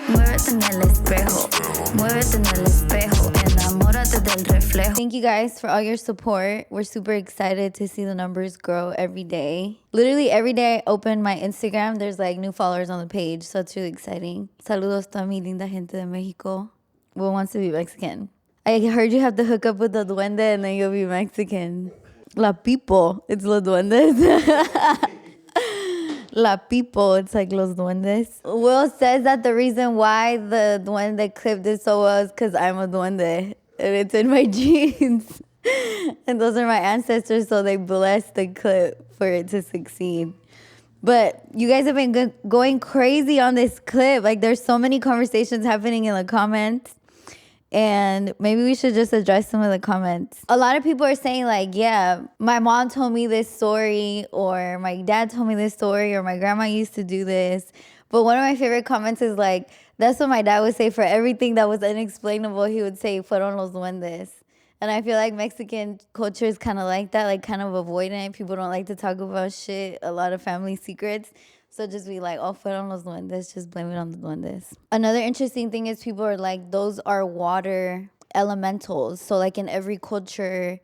Muévete en el espejo, muévete en el espejo, enamórate del reflejo. Thank you guys for all your support. We're super excited to see the numbers grow every day. Literally every day I open my Instagram, there's like new followers on the page, so it's really exciting. Saludos toda mi linda gente de Mexico. Who wants to be Mexican? I heard you have to hook up with the duende and then you'll be Mexican. La people, it's los duendes. La people, it's like los duendes. Will says that the reason why the duende clip did so well is because I'm a duende. And it's in my genes. And those are my ancestors, so they blessed the clip for it to succeed. But you guys have been going crazy on this clip. Like, there's so many conversations happening in the comments. And maybe we should just address some of the comments. A lot of people are saying like, yeah, my mom told me this story, or my dad told me this story, or my grandma used to do this. But one of my favorite comments is like, that's what my dad would say for everything that was unexplainable. He would say, fueron los duendes. And I feel like Mexican culture is kind of like that, like kind of avoidant. People don't like to talk about shit, a lot of family secrets. So just be like, oh, fueron los duendes, just blame it on the duendes. Another interesting thing is people are like, those are water elementals. So like in every culture,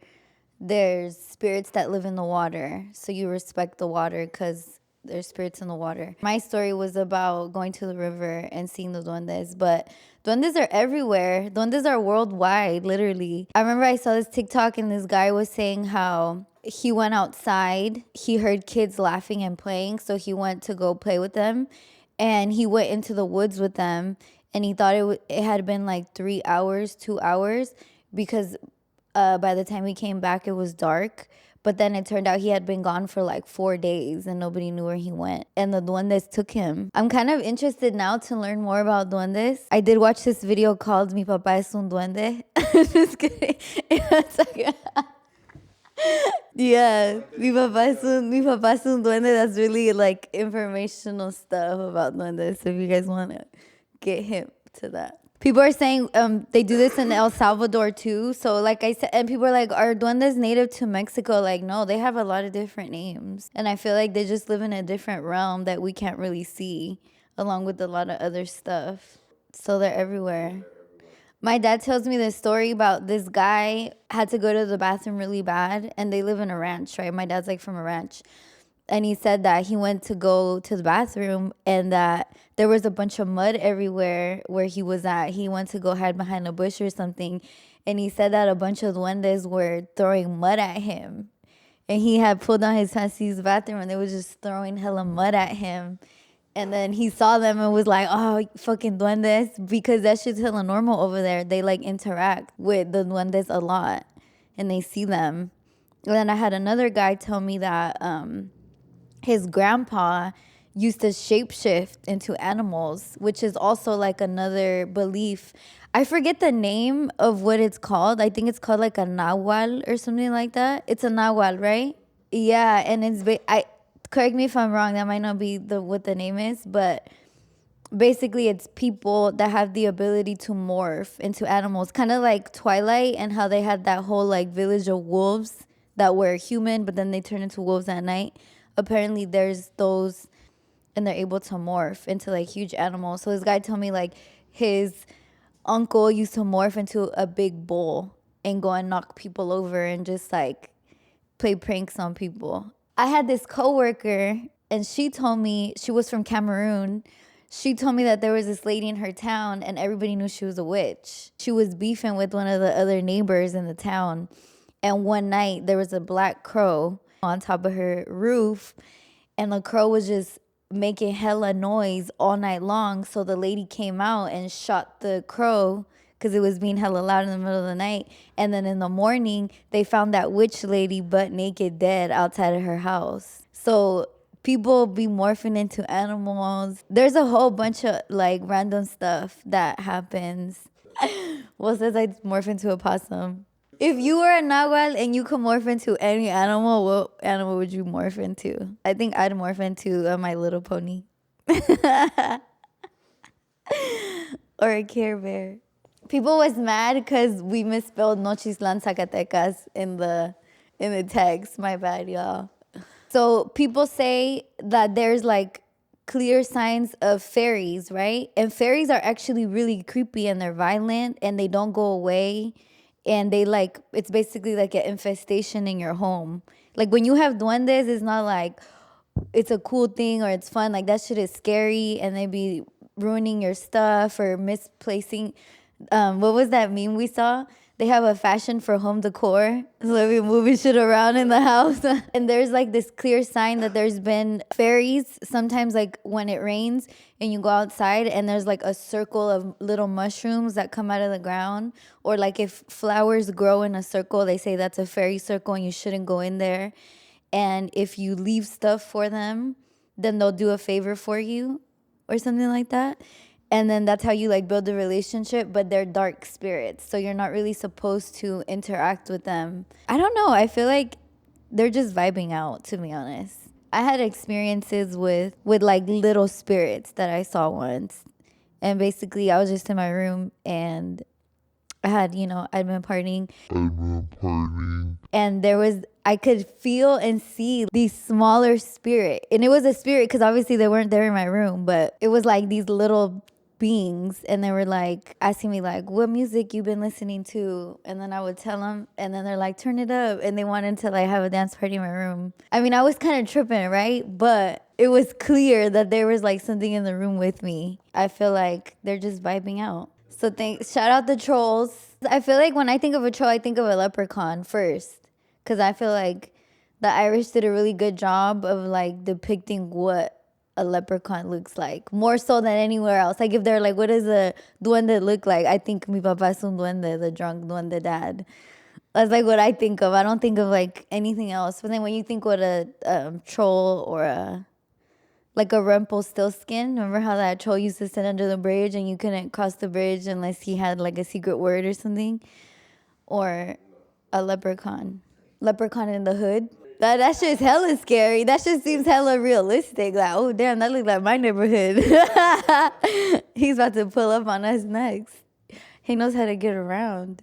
there's spirits that live in the water. So you respect the water because there's spirits in the water. My story was about going to the river and seeing the duendes, but duendes are everywhere. Duendes are worldwide, literally. I remember I saw this TikTok and this guy was saying how he went outside. He heard kids laughing and playing, so he went to go play with them. And he went into the woods with them, and he thought it had been like 3 hours, 2 hours, because by the time he came back, it was dark. But then it turned out he had been gone for like 4 days and nobody knew where he went. And the duendes took him. I'm kind of interested now to learn more about duendes. I did watch this video called Mi Papá es un Duende. Just kidding. Yeah, mi papá es un duende. That's really like informational stuff about duendes. So if you guys want to get hip to that. People are saying they do this in El Salvador too. So like I said, and people are like, are duendes native to Mexico? Like, no, they have a lot of different names. And I feel like they just live in a different realm that we can't really see, along with a lot of other stuff. So they're everywhere. My dad tells me this story about this guy had to go to the bathroom really bad, and they live in a ranch, right? My dad's like from a ranch. And he said that he went to go to the bathroom and that there was a bunch of mud everywhere where he was at. He went to go hide behind a bush or something. And he said that a bunch of duendes were throwing mud at him. And he had pulled down his pants to use the bathroom and they were just throwing hella mud at him. And then he saw them and was like, oh, fucking duendes. Because that shit's hella normal over there. They like interact with the duendes a lot. And they see them. And then I had another guy tell me that his grandpa used to shapeshift into animals, which is also like another belief. I forget the name of what it's called. I think it's called like a nahual or something like that. It's a nahual, right? Yeah, and it's correct me if I'm wrong. That might not be what the name is, but basically it's people that have the ability to morph into animals, kind of like Twilight and how they had that whole like village of wolves that were human, but then they turn into wolves at night. Apparently there's those, and they're able to morph into like huge animals. So this guy told me like his uncle used to morph into a big bull and go and knock people over and just like play pranks on people. I had this coworker and she told me, she was from Cameroon. She told me that there was this lady in her town and everybody knew she was a witch. She was beefing with one of the other neighbors in the town. And one night there was a black crow on top of her roof, and the crow was just making hella noise all night long. So the lady came out and shot the crow because it was being hella loud in the middle of the night. And then in the morning, they found that witch lady butt naked dead outside of her house. So people be morphing into animals. There's a whole bunch of like random stuff that happens. Well, says I morph into a possum. If you were a nahual and you could morph into any animal, what animal would you morph into? I think I'd morph into My Little Pony. Or a Care Bear. People was mad because we misspelled Nochislan Zacatecas in the text. My bad, y'all. So people say that there's like clear signs of fairies, right? And fairies are actually really creepy and they're violent and they don't go away. And they like, it's basically like an infestation in your home. Like when you have duendes, it's not like it's a cool thing or it's fun. Like that shit is scary and they be ruining your stuff or misplacing. What was that meme we saw? They have a fashion for home decor. So they be moving shit around in the house. And there's like this clear sign that there's been fairies. Sometimes like when it rains and you go outside and there's like a circle of little mushrooms that come out of the ground. Or like if flowers grow in a circle, they say that's a fairy circle and you shouldn't go in there. And if you leave stuff for them, then they'll do a favor for you or something like that. And then that's how you like build a relationship, but they're dark spirits. So you're not really supposed to interact with them. I don't know. I feel like they're just vibing out, to be honest. I had experiences with like little spirits that I saw once. And basically I was just in my room and I had, I'd been partying. And I could feel and see these smaller spirit. And it was a spirit because obviously they weren't there in my room, but it was like these little beings. And they were like asking me like, what music you been listening to? And then I would tell them and then they're like, turn it up. And they wanted to like have a dance party in my room. I mean, I was kind of tripping, right? But it was clear that there was like something in the room with me. I feel like they're just vibing out. So shout out the trolls. I feel like when I think of a troll, I think of a leprechaun first. Because I feel like the Irish did a really good job of like depicting what a leprechaun looks like. More so than anywhere else. Like if they're like, what does a duende look like? I think mi papá es un duende, the drunk duende dad. That's like what I think of. I don't think of like anything else. But then when you think what a troll or like a Rumpelstiltskin. Remember how that troll used to sit under the bridge and you couldn't cross the bridge unless he had like a secret word or something? Or a leprechaun. Leprechaun in the hood. That shit's hella scary. That shit seems hella realistic. Like, oh damn, that looks like my neighborhood. He's about to pull up on us next. He knows how to get around.